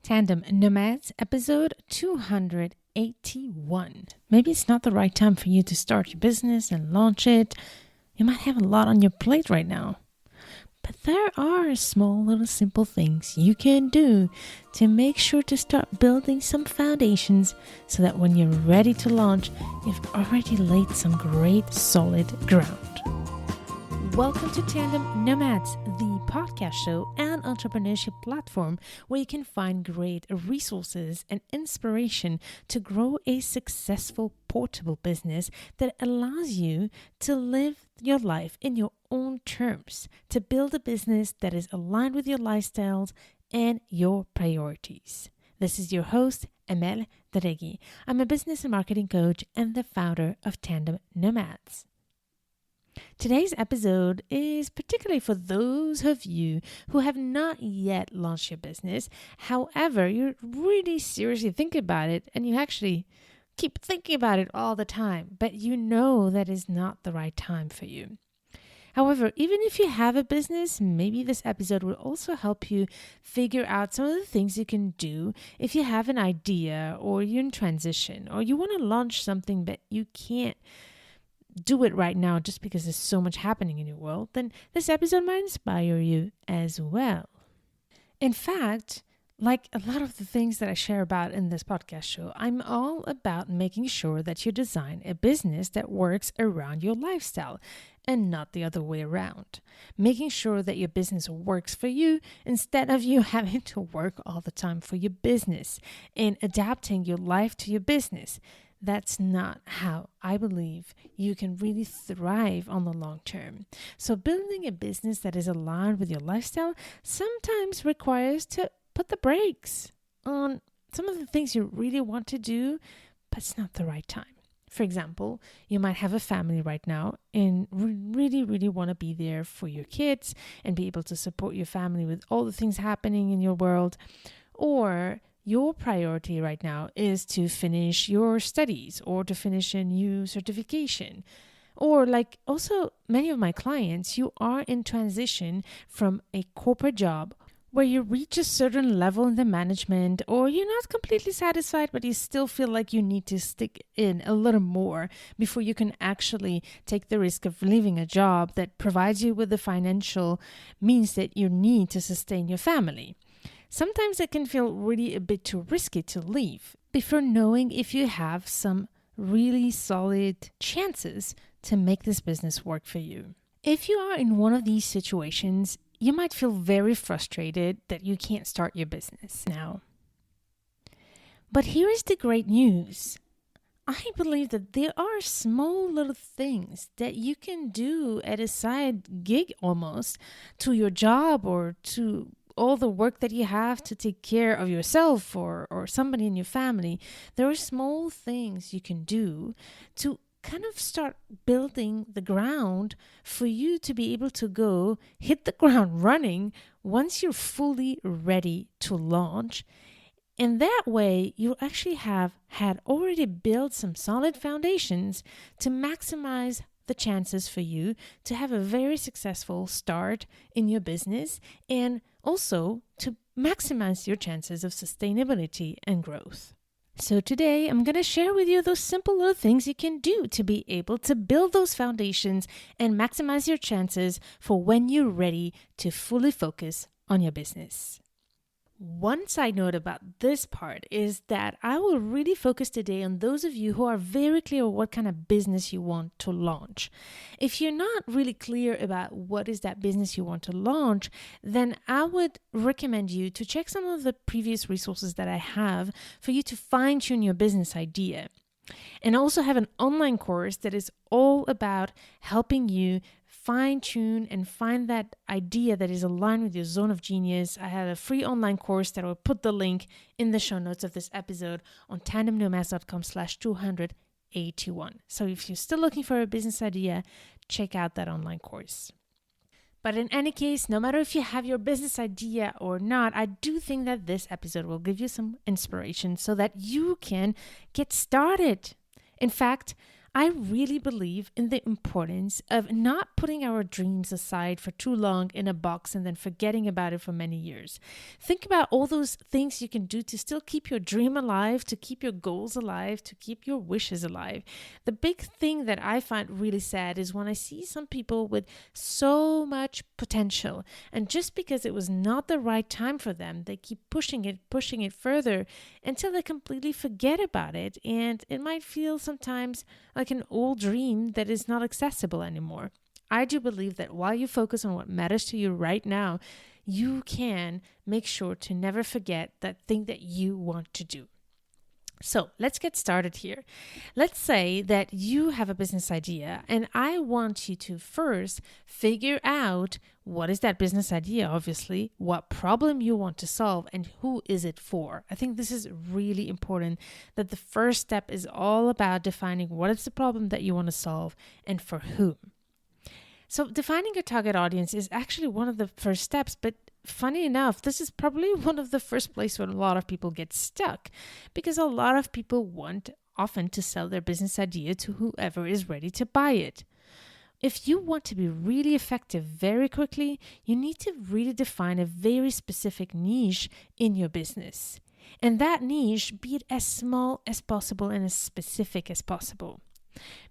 Tandem Nomads, episode 281. Maybe it's not the right time for you to start your business and launch it. You might have a lot on your plate right now. But there are small little simple things you can do to make sure to start building some foundations so that when you're ready to launch, you've already laid some great solid ground. Welcome to Tandem Nomads, the podcast show and entrepreneurship platform where you can find great resources and inspiration to grow a successful portable business that allows you to live your life in your own terms, to build a business that is aligned with your lifestyles and your priorities. This is your host, Emel Daregi. I'm a business and marketing coach and the founder of Tandem Nomads. Today's episode is particularly for those of you who have not yet launched your business. However, you're really seriously thinking about it and you actually keep thinking about it all the time, but you know that is not the right time for you. However, even if you have a business, maybe this episode will also help you figure out some of the things you can do if you have an idea or you're in transition or you want to launch something but you can't do it right now just because there's so much happening in your world, then this episode might inspire you as well. In fact, like a lot of the things that I share about in this podcast show, I'm all about making sure that you design a business that works around your lifestyle and not the other way around. Making sure that your business works for you instead of you having to work all the time for your business and adapting your life to your business. That's not how I believe you can really thrive on the long term. So building a business that is aligned with your lifestyle sometimes requires to put the brakes on some of the things you really want to do, but it's not the right time. For example, you might have a family right now and really, really want to be there for your kids and be able to support your family with all the things happening in your world. Or your priority right now is to finish your studies or to finish a new certification. Or like also many of my clients, you are in transition from a corporate job where you reach a certain level in the management or you're not completely satisfied, but you still feel like you need to stick in a little more before you can actually take the risk of leaving a job that provides you with the financial means that you need to sustain your family. Sometimes it can feel really a bit too risky to leave before knowing if you have some really solid chances to make this business work for you. If you are in one of these situations, you might feel very frustrated that you can't start your business now. But here is the great news. I believe that there are small little things that you can do at a side gig almost to your job or to all the work that you have to take care of yourself or somebody in your family. There are small things you can do to kind of start building the ground for you to be able to go hit the ground running once you're fully ready to launch. And that way, you actually had already built some solid foundations to maximize the chances for you to have a very successful start in your business and also to maximize your chances of sustainability and growth. So today, I'm going to share with you those simple little things you can do to be able to build those foundations and maximize your chances for when you're ready to fully focus on your business. One side note about this part is that I will really focus today on those of you who are very clear what kind of business you want to launch. If you're not really clear about what is that business you want to launch, then I would recommend you to check some of the previous resources that I have for you to fine-tune your business idea. And I also have an online course that is all about helping you fine-tune and find that idea that is aligned with your zone of genius. I have a free online course that I will put the link in the show notes of this episode on tandemnomads.com/281. So if you're still looking for a business idea, check out that online course. But in any case, no matter if you have your business idea or not, I do think that this episode will give you some inspiration so that you can get started. In fact, I really believe in the importance of not putting our dreams aside for too long in a box and then forgetting about it for many years. Think about all those things you can do to still keep your dream alive, to keep your goals alive, to keep your wishes alive. The big thing that I find really sad is when I see some people with so much potential, and just because it was not the right time for them, they keep pushing it further until they completely forget about it, and it might feel sometimes like an old dream that is not accessible anymore. I do believe that while you focus on what matters to you right now, you can make sure to never forget that thing that you want to do. So let's get started here. Let's say that you have a business idea and I want you to first figure out what is that business idea, obviously, what problem you want to solve and who is it for. I think this is really important, that the first step is all about defining what is the problem that you want to solve and for whom. So defining your target audience is actually one of the first steps, but funny enough, this is probably one of the first places where a lot of people get stuck, because a lot of people want often to sell their business idea to whoever is ready to buy it. If you want to be really effective very quickly, you need to really define a very specific niche in your business. And that niche, be it as small as possible and as specific as possible.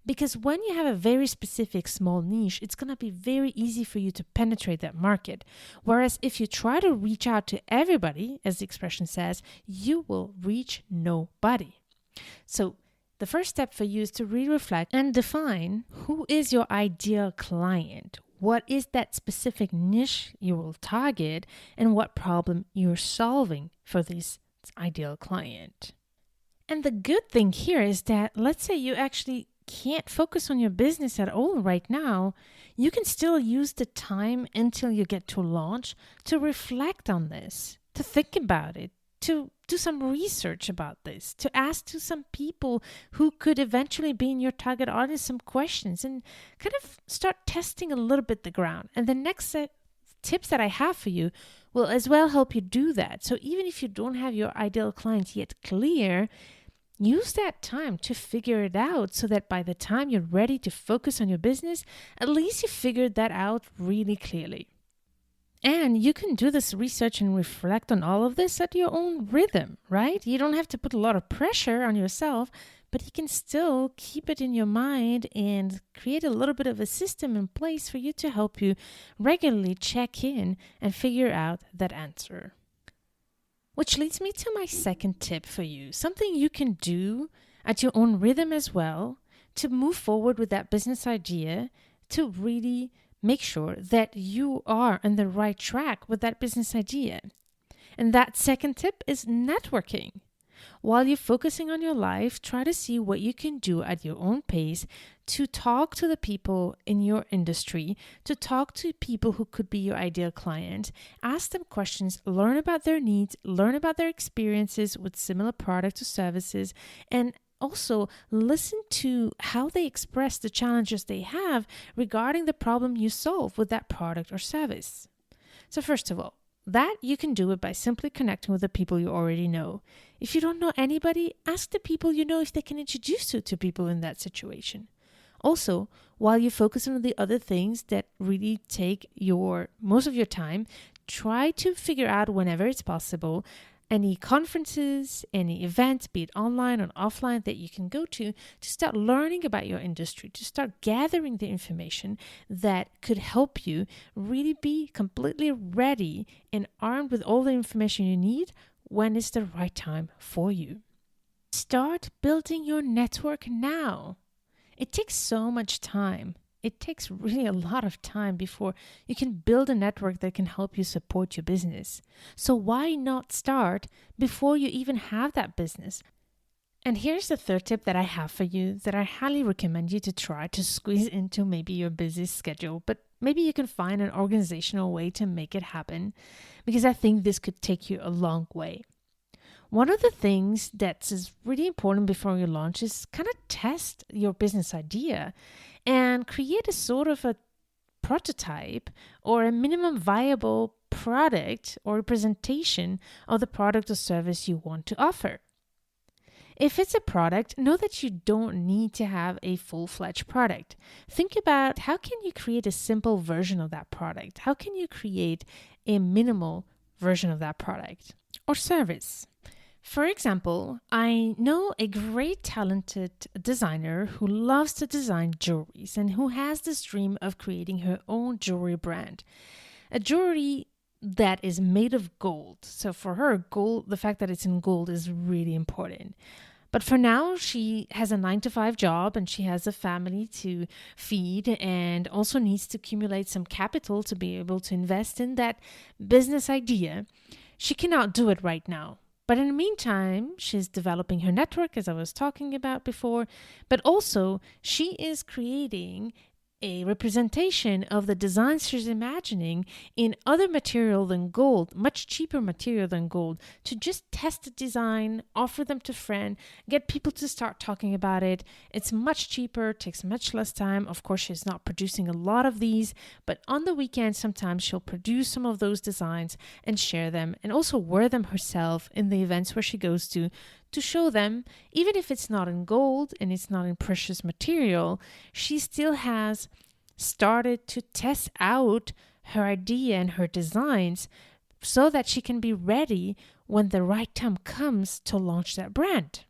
Because when you have a very specific small niche, it's going to be very easy for you to penetrate that market. Whereas if you try to reach out to everybody, as the expression says, you will reach nobody. So the first step for you is to really reflect and define who is your ideal client. What is that specific niche you will target and what problem you're solving for this ideal client. And the good thing here is that, let's say you actually can't focus on your business at all right now, you can still use the time until you get to launch to reflect on this, to think about it, to do some research about this, to ask to some people who could eventually be in your target audience some questions and kind of start testing a little bit the ground. And the next set tips that I have for you will as well help you do that. So even if you don't have your ideal client yet clear, use that time to figure it out so that by the time you're ready to focus on your business, at least you figured that out really clearly. And you can do this research and reflect on all of this at your own rhythm, right? You don't have to put a lot of pressure on yourself, but you can still keep it in your mind and create a little bit of a system in place for you to help you regularly check in and figure out that answer. Which leads me to my second tip for you, something you can do at your own rhythm as well to move forward with that business idea, to really make sure that you are on the right track with that business idea. And that second tip is networking. While you're focusing on your life, try to see what you can do at your own pace to talk to the people in your industry, to talk to people who could be your ideal client, ask them questions, learn about their needs, learn about their experiences with similar products or services, and also listen to how they express the challenges they have regarding the problem you solve with that product or service. So first of all, that you can do it by simply connecting with the people you already know. If you don't know anybody, ask the people you know if they can introduce you to people in that situation. Also, while you focus on the other things that really take most of your time, try to figure out whenever it's possible any conferences, any events, be it online or offline, that you can go to start learning about your industry, to start gathering the information that could help you really be completely ready and armed with all the information you need when it's the right time for you. Start building your network now. It takes so much time. It takes really a lot of time before you can build a network that can help you support your business. So why not start before you even have that business? And here's the third tip that I have for you that I highly recommend you to try to squeeze into maybe your busy schedule, but maybe you can find an organizational way to make it happen, because I think this could take you a long way. One of the things that's really important before you launch is kind of test your business idea and create a sort of a prototype or a minimum viable product or representation of the product or service you want to offer. If it's a product, know that you don't need to have a full-fledged product. Think about how can you create a simple version of that product? How can you create a minimal version of that product or service? For example, I know a great talented designer who loves to design jewelries and who has this dream of creating her own jewelry brand. A jewelry that is made of gold. So for her, gold, the fact that it's in gold is really important. But for now, she has a 9 to 5 job and she has a family to feed and also needs to accumulate some capital to be able to invest in that business idea. She cannot do it right now. But in the meantime, she's developing her network, as I was talking about before, but also she is creating a representation of the designs she's imagining in other material than gold, much cheaper material than gold, to just test the design, offer them to friends, get people to start talking about it. It's much cheaper, takes much less time. Of course, she's not producing a lot of these, but on the weekend, sometimes she'll produce some of those designs and share them and also wear them herself in the events where she goes to show them, even if it's not in gold and it's not in precious material, she still has started to test out her idea and her designs so that she can be ready when the right time comes to launch that brand.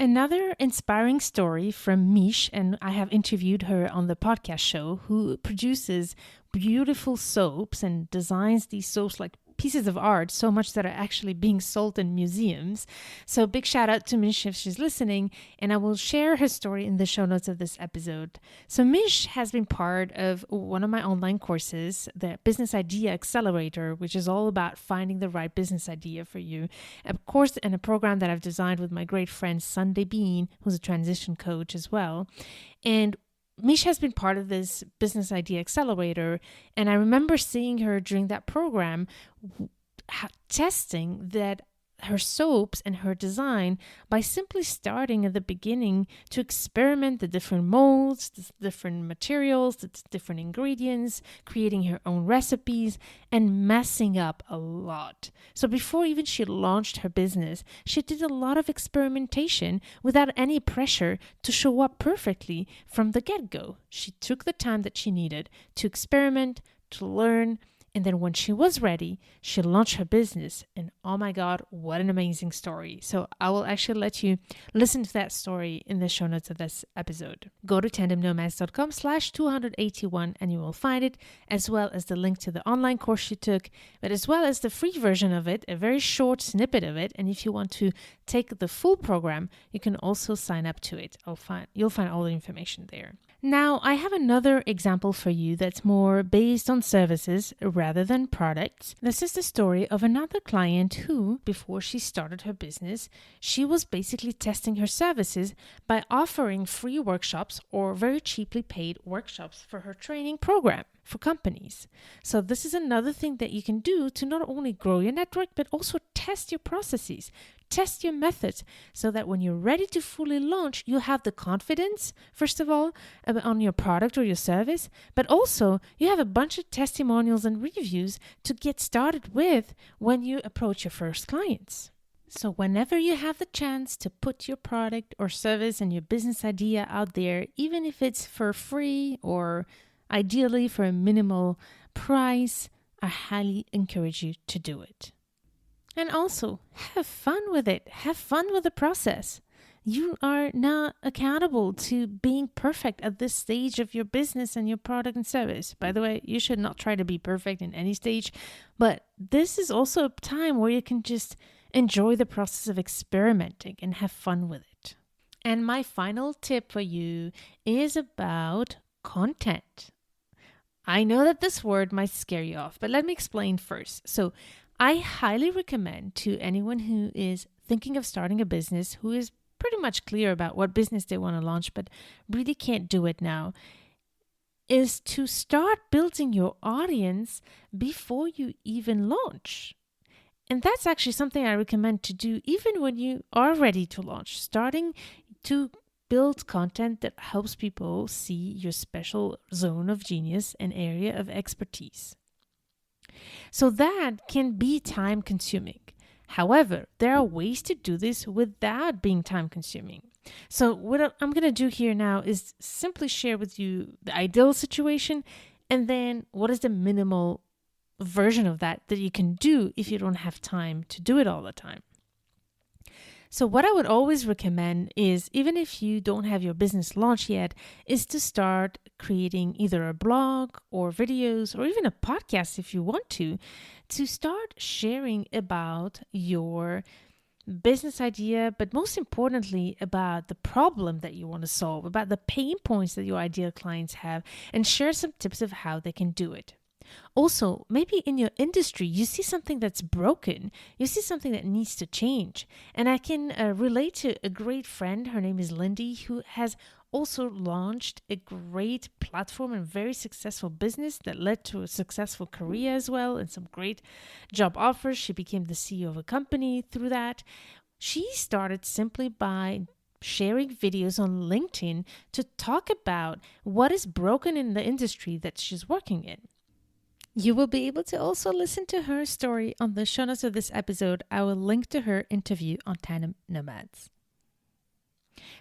Another inspiring story from Mish, and I have interviewed her on the podcast show, who produces beautiful soaps and designs these soaps like pieces of art, so much that are actually being sold in museums. So big shout out to Mish if she's listening, and I will share her story in the show notes of this episode. So Mish has been part of one of my online courses, the Business Idea Accelerator, which is all about finding the right business idea for you. A course and a program that I've designed with my great friend Sunday Bean, who's a transition coach as well. And Misha has been part of this Business Idea Accelerator, and I remember seeing her during that program testing that her soaps and her design by simply starting at the beginning to experiment the different molds, the different materials, the different ingredients, creating her own recipes and messing up a lot. So before even she launched her business, she did a lot of experimentation without any pressure to show up perfectly from the get-go. She took the time that she needed to experiment, to learn, and then when she was ready, she launched her business. And oh my God, what an amazing story. So I will actually let you listen to that story in the show notes of this episode. Go to tandemnomads.com/281 and you will find it, as well as the link to the online course she took, but as well as the free version of it, a very short snippet of it. And if you want to take the full program, you can also sign up to it. You'll find all the information there. Now, I have another example for you that's more based on services rather than products. This is the story of another client who, before she started her business, she was basically testing her services by offering free workshops or very cheaply paid workshops for her training program for companies. So this is another thing that you can do to not only grow your network, but also test your processes, test your methods, so that when you're ready to fully launch, you have the confidence, first of all, on your product or your service, but also you have a bunch of testimonials and reviews to get started with when you approach your first clients. So whenever you have the chance to put your product or service and your business idea out there, even if it's for free or ideally for a minimal price, I highly encourage you to do it. And also, have fun with it. Have fun with the process. You are not accountable to being perfect at this stage of your business and your product and service. By the way, you should not try to be perfect in any stage, but this is also a time where you can just enjoy the process of experimenting and have fun with it. And my final tip for you is about content. I know that this word might scare you off, but let me explain first. So I highly recommend to anyone who is thinking of starting a business, who is pretty much clear about what business they want to launch, but really can't do it now, is to start building your audience before you even launch. And that's actually something I recommend to do even when you are ready to launch, starting to build content that helps people see your special zone of genius and area of expertise. So that can be time consuming. However, there are ways to do this without being time consuming. So, what I'm going to do here now is simply share with you the ideal situation and then what is the minimal version of that you can do if you don't have time to do it all the time. So what I would always recommend is, even if you don't have your business launched yet, is to start creating either a blog or videos or even a podcast if you want to start sharing about your business idea, but most importantly about the problem that you want to solve, about the pain points that your ideal clients have, and share some tips of how they can do it. Also, maybe in your industry, you see something that's broken. You see something that needs to change. And I can relate to a great friend. Her name is Lindy, who has also launched a great platform and very successful business that led to a successful career as well and some great job offers. She became the CEO of a company through that. She started simply by sharing videos on LinkedIn to talk about what is broken in the industry that she's working in. You will be able to also listen to her story on the show notes of this episode. I will link to her interview on Tandem Nomads.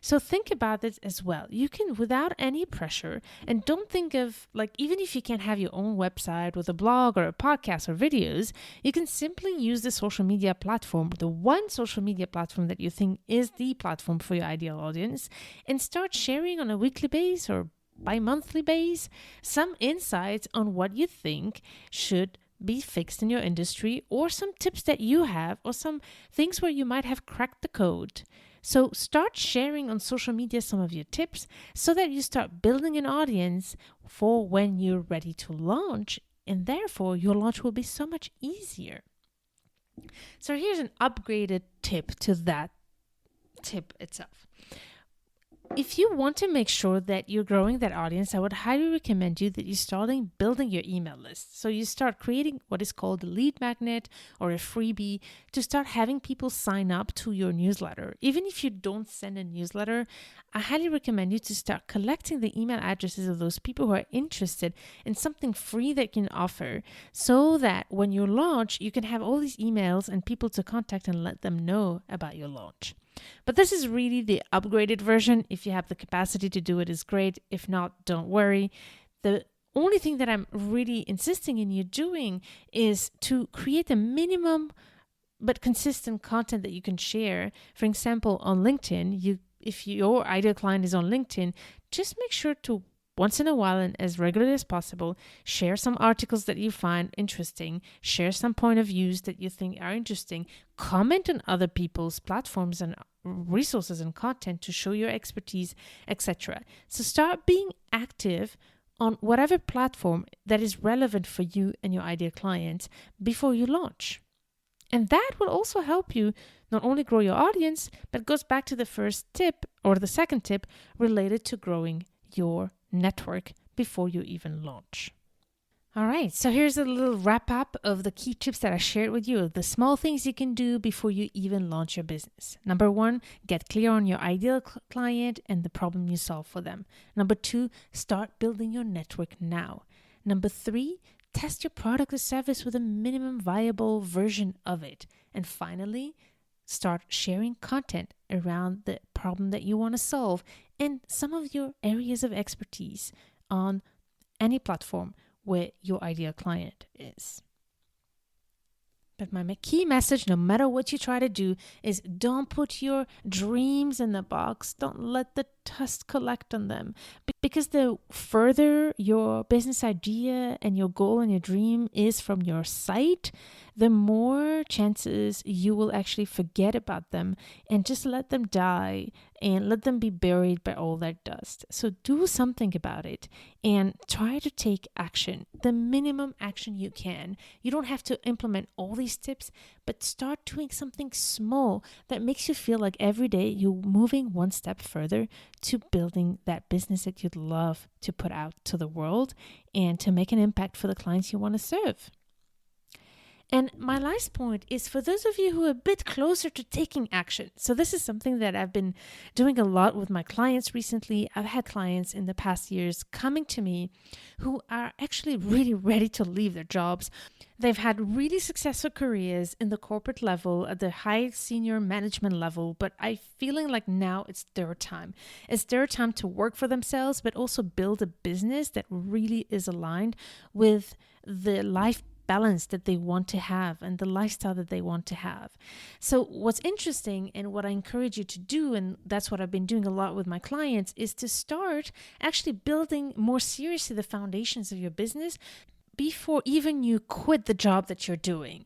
So think about this as well. You can, without any pressure, and don't think of, like, even if you can't have your own website with a blog or a podcast or videos, you can simply use the social media platform, the one social media platform that you think is the platform for your ideal audience, and start sharing on a weekly basis or bi-monthly basis some insights on what you think should be fixed in your industry, or some tips that you have, or some things where you might have cracked the code. So start sharing on social media some of your tips so that you start building an audience for when you're ready to launch, and therefore your launch will be so much easier. So here's an upgraded tip to that tip itself. If you want to make sure that you're growing that audience, I would highly recommend you that you start building your email list. So you start creating what is called a lead magnet or a freebie to start having people sign up to your newsletter. Even if you don't send a newsletter, I highly recommend you to start collecting the email addresses of those people who are interested in something free that you can offer, so that when you launch, you can have all these emails and people to contact and let them know about your launch. But this is really the upgraded version. If you have the capacity to do it, is great. If not, don't worry. The only thing that I'm really insisting in you doing is to create a minimum but consistent content that you can share. For example, on LinkedIn, if your ideal client is on LinkedIn, just make sure to once in a while and as regularly as possible, share some articles that you find interesting, share some point of views that you think are interesting, comment on other people's platforms and resources and content to show your expertise, etc. So start being active on whatever platform that is relevant for you and your ideal clients before you launch. And that will also help you not only grow your audience, but goes back to the first tip or the second tip related to growing your network before you even launch. All right, so here's a little wrap up of the key tips that I shared with you, the small things you can do before you even launch your business. Number 1, get clear on your ideal client and the problem you solve for them. Number 2, start building your network now. Number 3, test your product or service with a minimum viable version of it. And finally, start sharing content around the problem that you want to solve and some of your areas of expertise on any platform where your ideal client is. But my key message, no matter what you try to do, is don't put your dreams in the box. Don't let the dust collect on them. Because the further your business idea and your goal and your dream is from your sight, the more chances you will actually forget about them and just let them die and let them be buried by all that dust. So do something about it and try to take action, the minimum action you can. You don't have to implement all these tips, but start doing something small that makes you feel like every day you're moving one step further to building that business that you'd love to put out to the world and to make an impact for the clients you want to serve. And my last point is for those of you who are a bit closer to taking action. So this is something that I've been doing a lot with my clients recently. I've had clients in the past years coming to me who are actually really ready to leave their jobs. They've had really successful careers in the corporate level, at the high senior management level, but I'm feeling like now it's their time. It's their time to work for themselves, but also build a business that really is aligned with the life balance that they want to have and the lifestyle that they want to have. So what's interesting and what I encourage you to do, and that's what I've been doing a lot with my clients, is to start actually building more seriously the foundations of your business before even you quit the job that you're doing.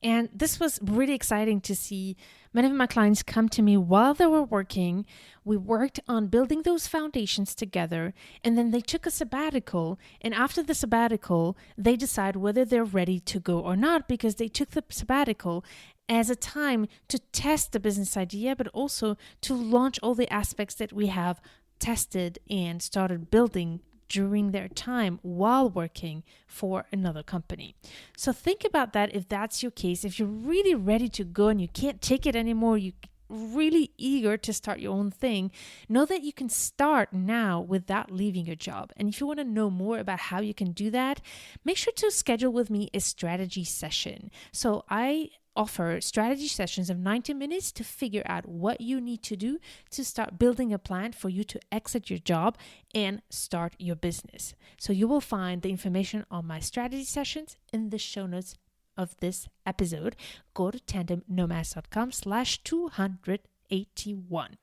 And this was really exciting to see many of my clients come to me while they were working. We worked on building those foundations together, and then they took a sabbatical. And after the sabbatical, they decide whether they're ready to go or not, because they took the sabbatical as a time to test the business idea, but also to launch all the aspects that we have tested and started building during their time while working for another company. So think about that if that's your case. If you're really ready to go and you can't take it anymore, you're really eager to start your own thing, know that you can start now without leaving your job. And if you want to know more about how you can do that, make sure to schedule with me a strategy session. So I offer strategy sessions of 90 minutes to figure out what you need to do to start building a plan for you to exit your job and start your business. So you will find the information on my strategy sessions in the show notes of this episode. Go to tandemnomads.com/281.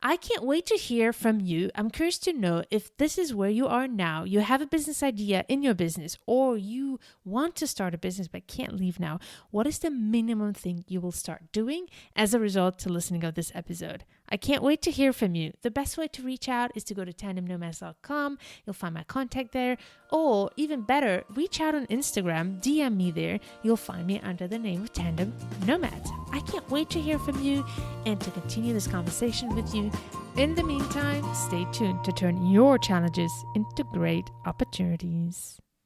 I can't wait to hear from you. I'm curious to know if this is where you are now. You have a business idea in your business, or you want to start a business but can't leave now. What is the minimum thing you will start doing as a result to listening of this episode? I can't wait to hear from you. The best way to reach out is to go to tandemnomads.com. You'll find my contact there. Or even better, reach out on Instagram, DM me there. You'll find me under the name of Tandem Nomads. I can't wait to hear from you and to continue this conversation with you. In the meantime, stay tuned to turn your challenges into great opportunities.